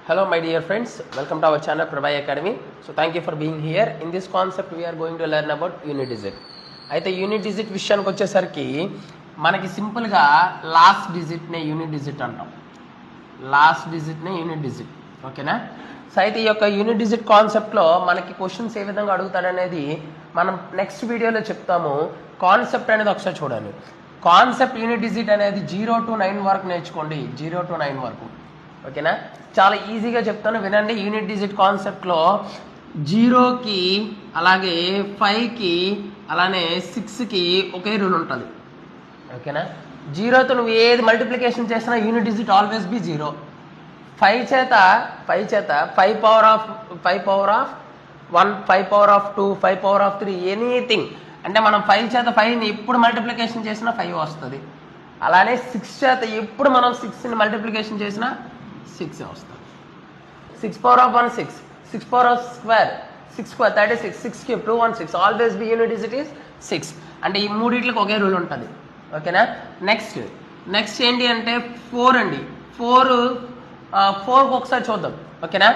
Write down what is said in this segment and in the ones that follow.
Hello my dear friends, welcome to our channel Prabhay Academy. So thank you for being here. In this concept we are going to learn about unit digit. అయితే unit digit విషయానికి వచ్చేసరికి మనకి సింపుల్గా last డిజిట్నే unit digit అంటాం. Last డిజిట్నే unit digit, ఓకేనా? So అయితే ఈ యొక్క యూనిట్ డిజిట్ కాన్సెప్ట్లో మనకి క్వశ్చన్స్ ఏ విధంగా అడుగుతాడనేది మనం నెక్స్ట్ వీడియోలో చెప్తాము. కాన్సెప్ట్ అనేది ఒకసారి చూడండి. కాన్సెప్ట్ యూనిట్ డిజిట్ అనేది 0 to 9 వరకు నేర్చుకోండి. 0 to 9 వరకు, ఓకేనా? చాలా ఈజీగా చెప్తాను, వినండి. యూనిట్ డిజిట్ కాన్సెప్ట్లో 0కి అలాగే 5కి అలానే 6కి ఒకే రూల్ ఉంటుంది, ఓకేనా? 0తో నువ్వు ఏది మల్టిప్లికేషన్ చేసినా యూనిట్ డిజిట్ ఆల్వేస్ బి 0. 5 చేత 5 power of 1, 5 power of 2, 5 power of 3, anything. అంటే మనం 5 చేత 5ని ఎప్పుడు మల్టిప్లికేషన్ చేసినా 5 వస్తుంది. అలానే 6 చేత ఎప్పుడు మనం 6ని మల్టిప్లికేషన్ చేసినా 6 వస్తుంది. 6 power of 1 6, 6 power of square 6 square 36, 6 cube 216, always be unit digit is 6. అంటే ఈ మూడిట్లకి ఒకే రూల్ ఉంటుంది, ఓకేనా? నెక్స్ట్ ఏంటి అంటే 4 అండి. 4కి ఒకసారి చూద్దాం, ఓకేనా?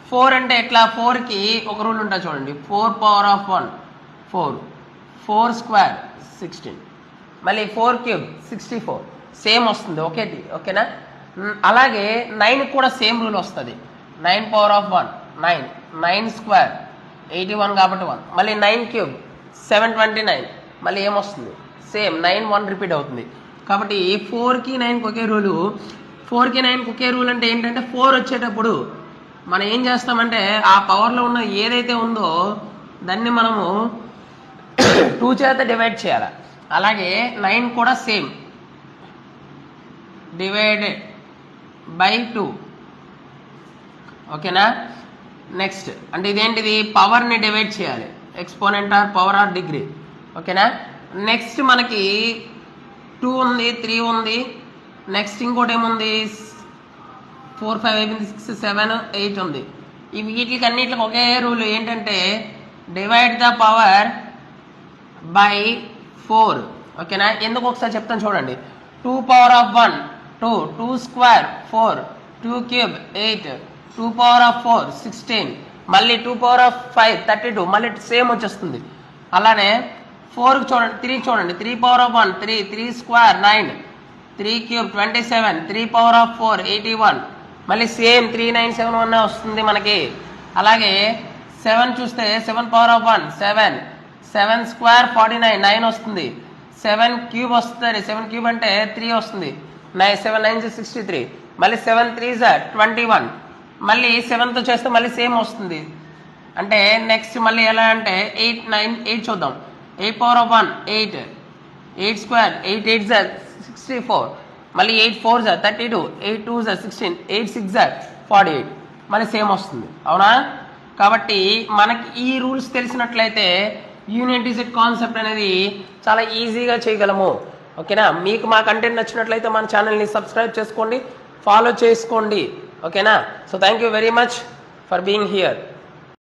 4 అంటే ఎట్లా? 4కి ఒక రూల్ ఉంటుంది చూడండి. 4 పవర్ ఆఫ్ 1 4, 4 స్క్వేర్ 16, మళ్ళీ 4 క్యూబ్ 64, సేమ్ వస్తుంది ఒకేటి, ఓకేనా? అలాగే 9 కూడా సేమ్ రూల్ వస్తుంది. 9 పవర్ ఆఫ్ 1 9, 9 స్క్వేర్ 81 కాబట్టి 1, మళ్ళీ 9 క్యూబ్ 729, మళ్ళీ ఏమొస్తుంది? సేమ్ 9 1 రిపీట్ అవుతుంది. కాబట్టి 4కి 9కి ఒకే రూలు. 4కి 9కి ఒకే రూల్ అంటే ఏంటంటే 4 వచ్చేటప్పుడు మనం ఏం చేస్తామంటే ఆ పవర్లో ఉన్న ఏదైతే ఉందో దాన్ని మనము 2 చేత డివైడ్ చేయాలి. అలాగే 9 కూడా సేమ్, డివైడెడ్ బై 2, ఓకేనా? నెక్స్ట్ అంటే ఇదేంటిది? పవర్ని డివైడ్ చేయాలి. Exponent or power or degree, ఓకేనా? నెక్స్ట్ మనకి 2 ఉంది, 3 ఉంది. నెక్స్ట్ ఇంకోటి ఏముంది? 4 5 అయిపోయింది, 6 7 8 ఉంది. ఇవి వీటికి అన్నిటికి ఒకే రూల్ ఏంటంటే డివైడ్ ద పవర్ బై 4, ఓకేనా? ఎందుకు ఒకసారి చెప్తాను చూడండి. 2 power of 1 2, 2 square 4, 2 cube 8, 2 power of 4 16, మళ్ళీ 2 పవర్ ఆఫ్ 5 32, మళ్ళీ సేమ్ వచ్చేస్తుంది. అలానే 4కి చూడండి, 3 చూడండి. 3 power of 1 3, 3 square 9, 3 cube 27, 3 power of 4 81, మళ్ళీ సేమ్ 3 9 7 1 వస్తుంది మనకి. అలాగే 7 చూస్తే 7 పవర్ ఆఫ్ 1 7, 7 స్క్వేర్ 49 9 వస్తుంది. 7 క్యూబ్ వస్తుంది, 7 క్యూబ్ అంటే 3 వస్తుంది. 7 9 63, మళ్ళీ 7 3 21, మళ్ళీ 7తో చేస్తే మళ్ళీ సేమ్ వస్తుంది. అంటే నెక్స్ట్ మళ్ళీ ఎలా అంటే 8 9 8 చూద్దాం. 8 పవర్ ఆఫ్ 1 8, 8 స్క్వేర్ 8 8 64, మళ్ళీ 8 4 32, 8 2 16, 8 6 48, మళ్ళీ సేమ్ వస్తుంది, అవునా? కాబట్టి మనకి ఈ రూల్స్ తెలిసినట్లయితే యూనిట్ డిజిట్ కాన్సెప్ట్ అనేది చాలా ఈజీగా చేయగలము, ఓకేనా? మీకు మా కంటెంట్ నచ్చినట్లయితే మన ఛానల్ని సబ్స్క్రైబ్ చేసుకోండి, ఫాలో చేసుకోండి, ఓకేనా? So thank you very much for being here.